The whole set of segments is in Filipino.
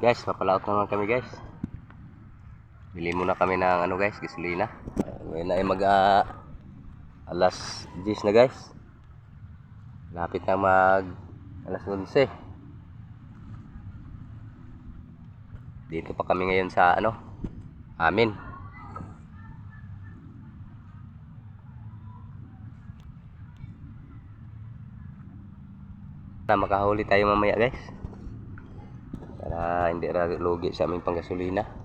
Guys, papalaot naman kami guys. Bili muna kami ng ano guys, gasolina. Ngayon na ay mag alas 10 na guys. Lapit na mag alas 11. Dito pa kami ngayon sa ano, amin. Na makahuli tayo mamaya guys. Para hindi lugi sa aming panggasolina.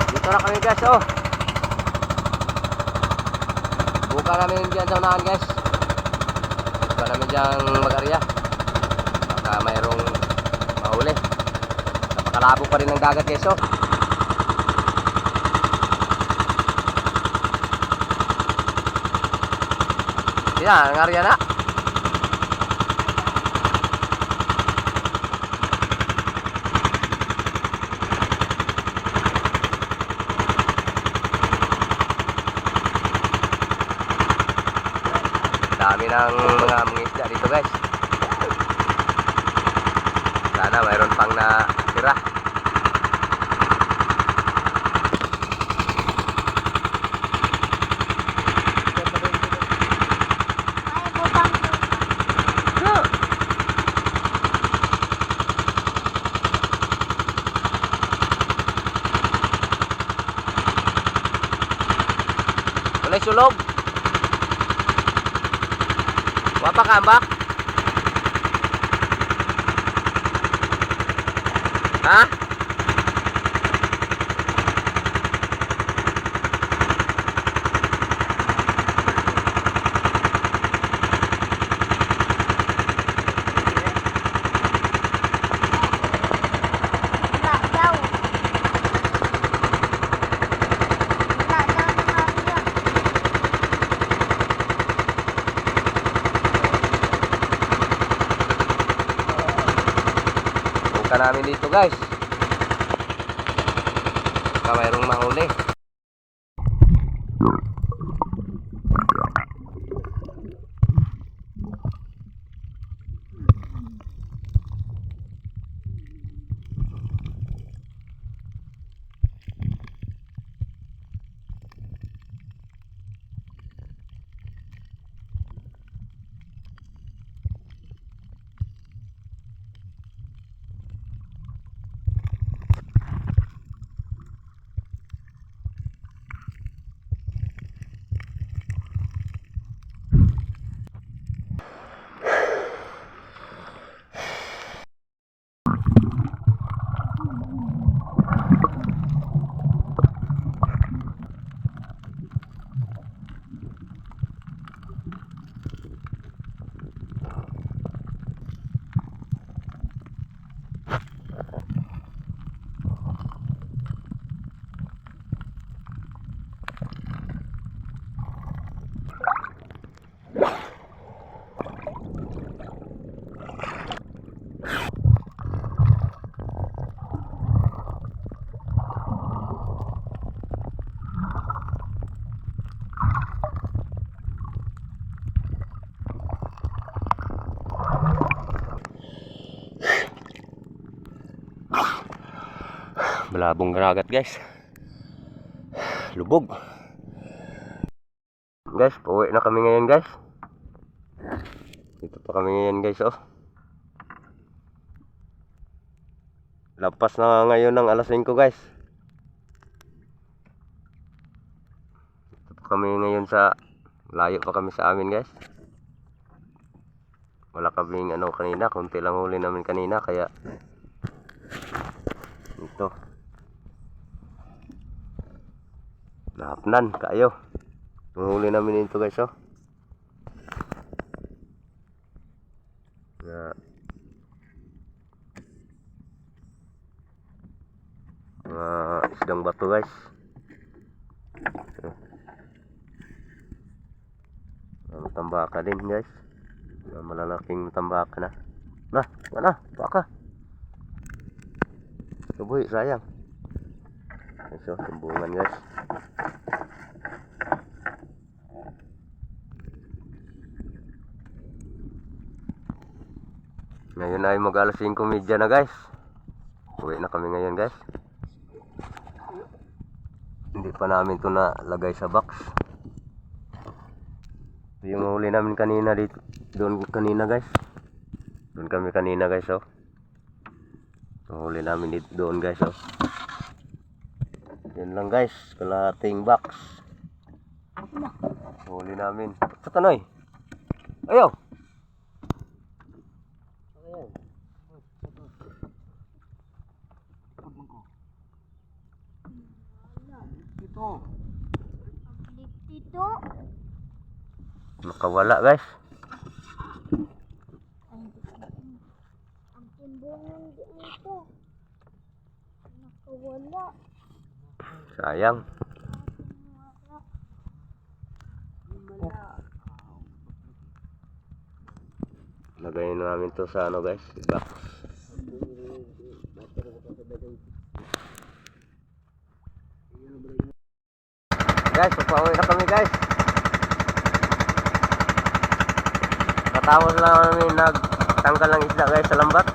Dito na kami guys, oh. Buka namin dyan sa unahan guys. Buka namin dyan mag-arya. Baka mayroong mahuli. Napakalabo pa rin ng dagat guys, oh. Yan, ang arya na. Dami ng mga isda dito guys. Sana mayroon pang natira. Mulai sulog. Wapa kambak? Ha? Buka namin dito guys. Baka mayroong mahuli. Malabong dagat guys. Lubog. Guys, pauwi na kami ngayon guys. Dito pa kami ngayon guys, oh. Lampas na ngayon ng alas 5 guys. Dito pa kami ngayon sa layo pa kami sa amin guys. Wala kaming ano kanina, konti lang huli namin kanina kaya ito. Nahapnan kayo. Huli namin ito guys oh. Na isdang bato guys. Tambaka din guys. Malalaking tambaka na. Nah, mana? Baka. Kaboy, sayang. So, tumbungan guys. Ngayon ay mag-alas 5:30 na guys. Uwi na kami ngayon guys. Hindi pa namin to nalagay sa box. Yung huli namin kanina dito, doon kanina guys. Doon kami kanina guys oh. Huli namin dito doon guys oh. Yan lang guys, kalahating box. Huli namin. Katanoy. Ayo. Ito. Nakawala guys. Ang timbungan dito. Nakawala. Sayang. Lagayin namin to sa ano guys, box. Guys, papauwi na kami guys. Katapos lang namin nagtanggal ng isda guys sa lambat.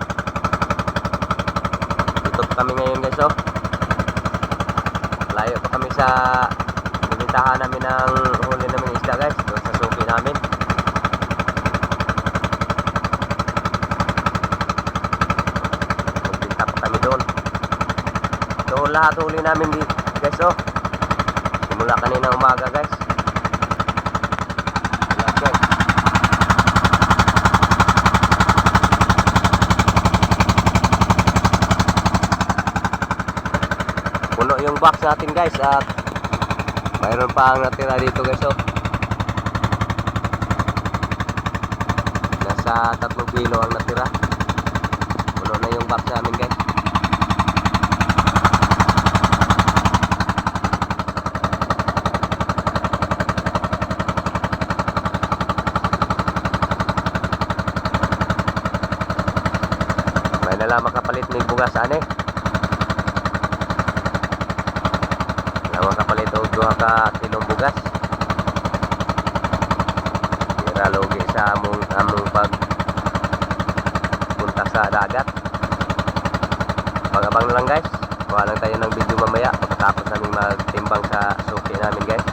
Dito kami ngayon guys oh. Layo pa kami sa binitahan namin ng huli namin isda guys. Doon sa suki namin. Magbinta pa kami doon. So lahat huli namin guys oh. Simula kanina umaga guys. Lahat guys. Puno yung box natin guys at mayroon pa ang natira dito guys oh. Nasa 3 kilo ang natira. Puno na yung box namin guys. May nala makapalit may bugas ane. Makapalit og 2 ka kilong bugas. Dira logi sa among pag punta sa dagat. Pag-abang na lang guys. Kuha lang tayo ng video mamaya pagkatapos namin magtimbang sa suki namin guys.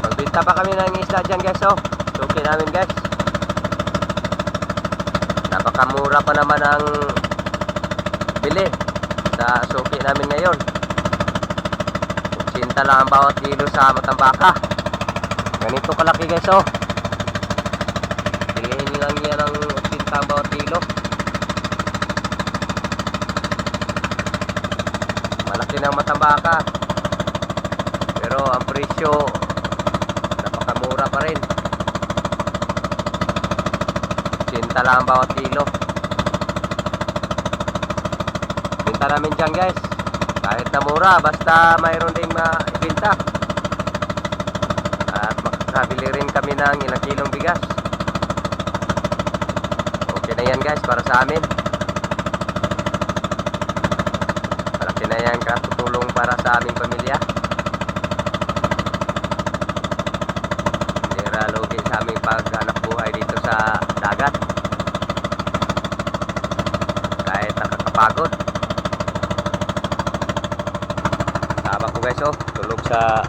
Magbinta pa kami ng isda dyan guys oh. Suki namin guys. Napakamura pa naman ang bili sa suki namin ngayon. 80 lang ang bawat kilo sa matambaka. Ganito kalaki guys oh. Piliin lang yan ang 80 ang bawat kilo. Malaki ng matambaka. Pero ang presyo napakamura pa rin. 80 lang ang bawat kilo. Binta namin dyan guys. Kahit na mura, basta mayroon din maibinta. At makakabili rin kami ng ilang kilong bigas. Okay na yan guys para sa amin. Malaki na yan katutulong para sa aming pamilya. Hindi ralugi sa aming paghanap buhay dito sa dagat. Kahit nakakapagod. Tama ko guys oh, tulog sa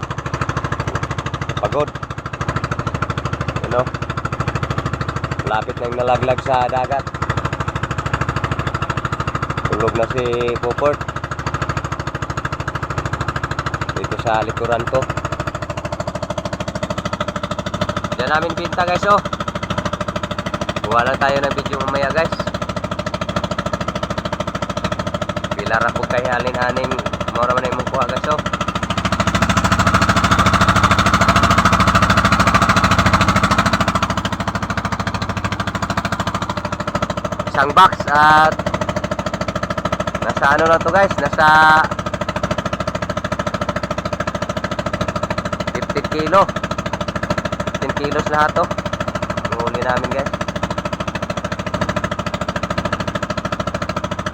pagod. Ano? Lapit na yung nalaglag sa dagat. Tulog na si Poport. sa likuran ko. Diyan namin binta guys oh. Kuha lang tayo ng video mamaya guys. Pilara po kay halin aning mora man imong kuha guys oh. Isang box at nasa ano lang to guys, nasa 15 kilo 15 kilos lahat to yung huli namin guys.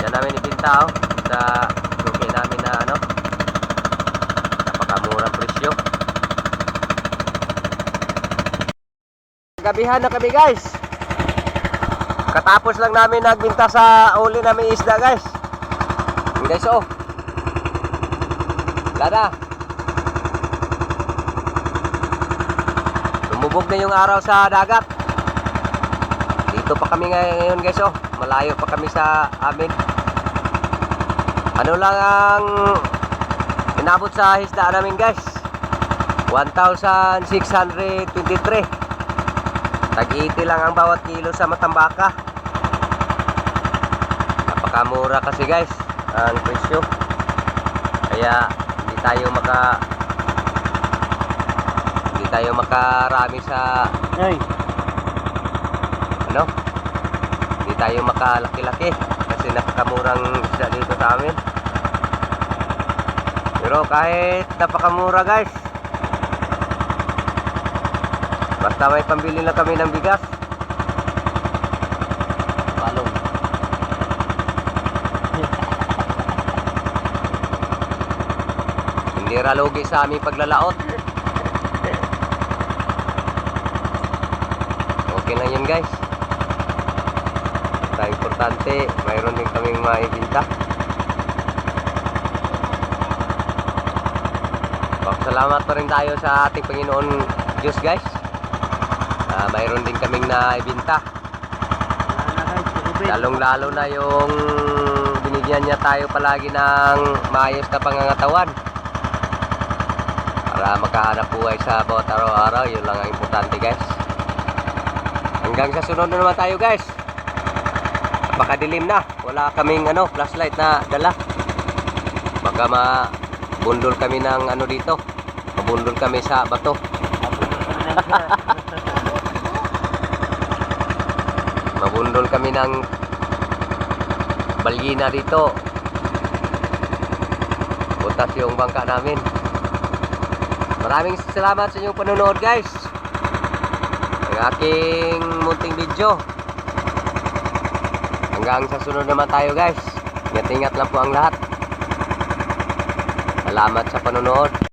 Yan namin ibinta oh, sa suki namin na ano, napakamurang presyo. Gabihan na kami guys, katapos lang namin nagbinta sa huli namin isda guys. Yung guys oh, lada lumubog na yung araw sa dagat. Dito pa kami ngayon guys oh, malayo pa kami sa amin. Ano lang ang inabot sa isda namin guys, 1,623. Tag-80 lang ang bawat kilo sa Matambaka. Napakamura kasi guys ang presyo, kaya hindi tayo makarami sa ano, hindi tayo makalaki-laki kasi napakamurang isda dito sa amin. Pero kahit napakamura guys, basta may pambili lang kami ng bigas, palong. Hindi ralugi sa aming paglalaot. Okay lang yun guys. Basta importante, mayroon din kaming maibinta. Salamat pa rin tayo sa ating Panginoon Diyos guys. Mayroon din kaming naibinta. Lalong lalo na yung binigyan niya tayo palagi ng maayos na pangangatawan para makahanap buhay sa bawat araw-araw. Yun lang ang importante guys. Hanggang sa sunod na naman tayo guys. Napakadilim na, wala kaming flashlight na dala. Baka mabundol kami ng dito, mabundol kami sa bato. Mabundol kami ng balyina dito, butas yung bangka namin. Maraming salamat sa inyong panonood guys. Ang aking munting video. Hanggang sa sunod naman tayo guys. Ingat-ingat lang po ang lahat. Salamat sa panonood.